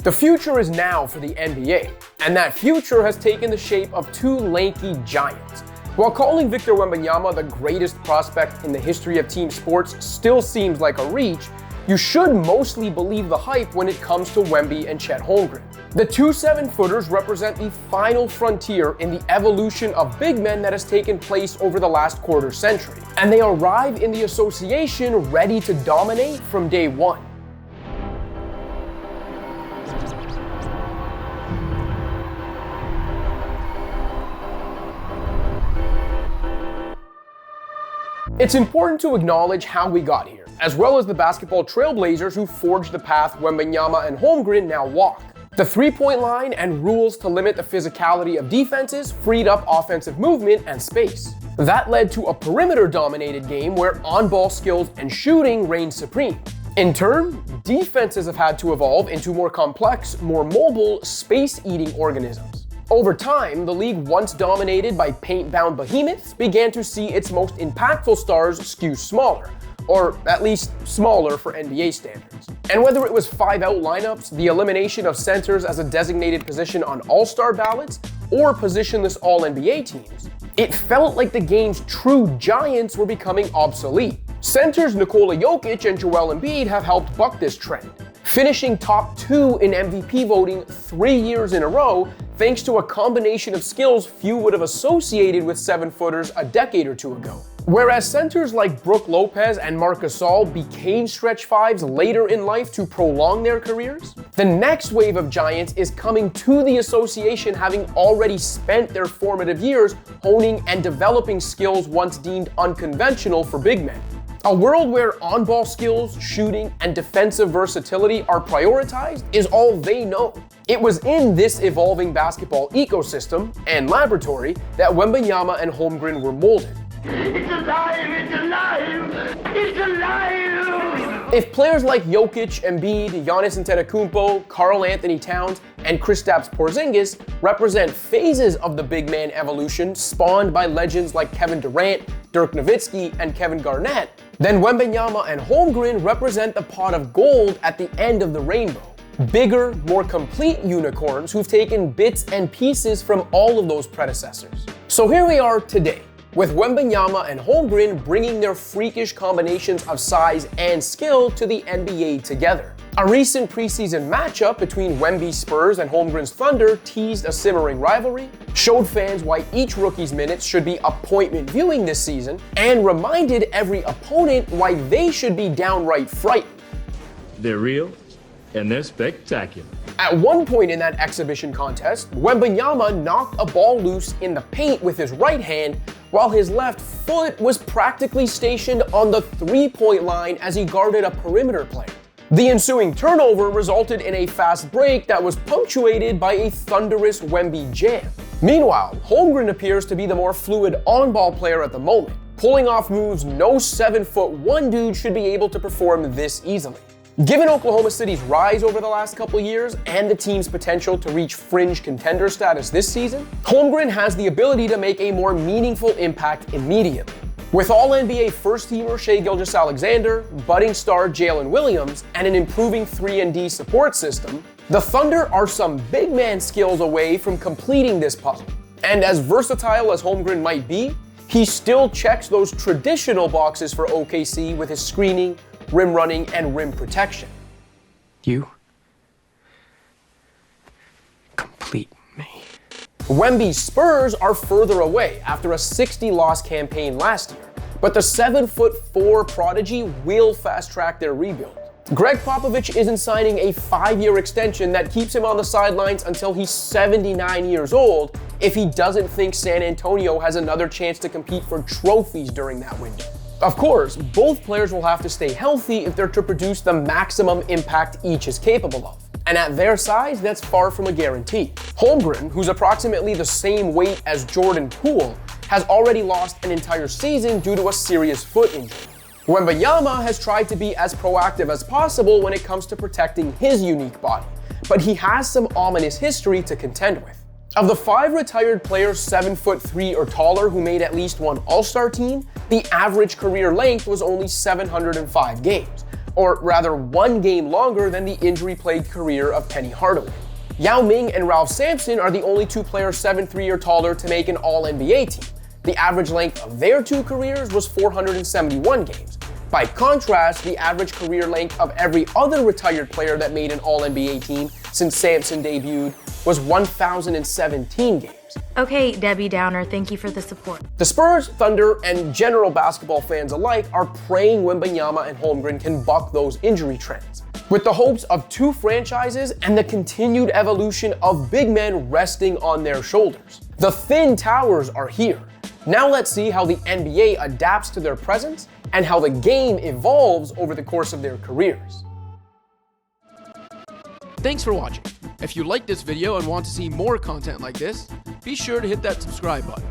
The future is now for the NBA, and that future has taken the shape of two lanky giants. While calling Victor Wembanyama the greatest prospect in the history of team sports still seems like a reach, you should mostly believe the hype when it comes to Wemby and Chet Holmgren. The two 7-footers represent the final frontier in the evolution of big men that has taken place over the last quarter century, and they arrive in the association ready to dominate from day one. It's important to acknowledge how we got here, as well as the basketball trailblazers who forged the path Wembanyama and Holmgren now walk. The three-point line and rules to limit the physicality of defenses freed up offensive movement and space. That led to a perimeter-dominated game where on-ball skills and shooting reigned supreme. In turn, defenses have had to evolve into more complex, more mobile, space-eating organisms. Over time, the league once dominated by paint-bound behemoths began to see its most impactful stars skew smaller, or at least smaller for NBA standards. And whether it was 5-out lineups, the elimination of centers as a designated position on all-star ballots, or positionless all-NBA teams, it felt like the game's true giants were becoming obsolete. Centers Nikola Jokic and Joel Embiid have helped buck this trend, finishing top 2 in MVP voting 3 years in a row thanks to a combination of skills few would have associated with 7-footers a decade or two ago. Whereas centers like Brook Lopez and Marc Gasol became stretch 5s later in life to prolong their careers, the next wave of giants is coming to the association having already spent their formative years honing and developing skills once deemed unconventional for big men. A world where on-ball skills, shooting, and defensive versatility are prioritized is all they know. It was in this evolving basketball ecosystem and laboratory that Wembanyama and Holmgren were molded. It's alive! It's alive! It's alive! If players like Jokic, Embiid, Giannis Antetokounmpo, Karl Anthony Towns, and Kristaps Porzingis represent phases of the big man evolution spawned by legends like Kevin Durant, Dirk Nowitzki, and Kevin Garnett, then Wembanyama and Holmgren represent the pot of gold at the end of the rainbow. Bigger, more complete unicorns who've taken bits and pieces from all of those predecessors. So here we are today, with Wembanyama and Holmgren bringing their freakish combinations of size and skill to the NBA together. A recent preseason matchup between Wemby's Spurs and Holmgren's Thunder teased a simmering rivalry, showed fans why each rookie's minutes should be appointment viewing this season, and reminded every opponent why they should be downright frightened. They're real, and they're spectacular. At one point in that exhibition contest, Wembanyama knocked a ball loose in the paint with his right hand, while his left foot was practically stationed on the three-point line as he guarded a perimeter player. The ensuing turnover resulted in a fast break that was punctuated by a thunderous Wemby jam. Meanwhile, Holmgren appears to be the more fluid on-ball player at the moment, pulling off moves no 7'1" dude should be able to perform this easily. Given Oklahoma City's rise over the last couple years and the team's potential to reach fringe contender status this season, Holmgren has the ability to make a more meaningful impact immediately. With All-NBA first-teamer Shai Gilgeous-Alexander, budding star Jalen Williams, and an improving 3-and-D support system, the Thunder are some big man skills away from completing this puzzle. And as versatile as Holmgren might be, he still checks those traditional boxes for OKC with his screening, rim running, and rim protection. You complete me. Wemby's Spurs are further away after a 60-loss campaign last year, but the 7'4" prodigy will fast-track their rebuild. Greg Popovich isn't signing a 5-year extension that keeps him on the sidelines until he's 79 years old if he doesn't think San Antonio has another chance to compete for trophies during that window. Of course, both players will have to stay healthy if they're to produce the maximum impact each is capable of. And at their size, that's far from a guarantee. Holmgren, who's approximately the same weight as Jordan Poole, has already lost an entire season due to a serious foot injury. Wembanyama has tried to be as proactive as possible when it comes to protecting his unique body, but he has some ominous history to contend with. Of the 5 retired players 7'3" or taller who made at least one All-Star team, the average career length was only 705 games, or rather 1 game longer than the injury-plagued career of Penny Hardaway. Yao Ming and Ralph Sampson are the only 2 players 7'3" or taller to make an All-NBA team. The average length of their 2 careers was 471 games. By contrast, the average career length of every other retired player that made an All-NBA team since Sampson debuted was 1,017 games. Okay, Debbie Downer, thank you for the support. The Spurs, Thunder, and general basketball fans alike are praying Wembanyama and Holmgren can buck those injury trends, with the hopes of 2 franchises and the continued evolution of big men resting on their shoulders. The thin towers are here. Now let's see how the NBA adapts to their presence and how the game evolves over the course of their careers. Thanks for watching. If you liked this video and want to see more content like this, be sure to hit that subscribe button.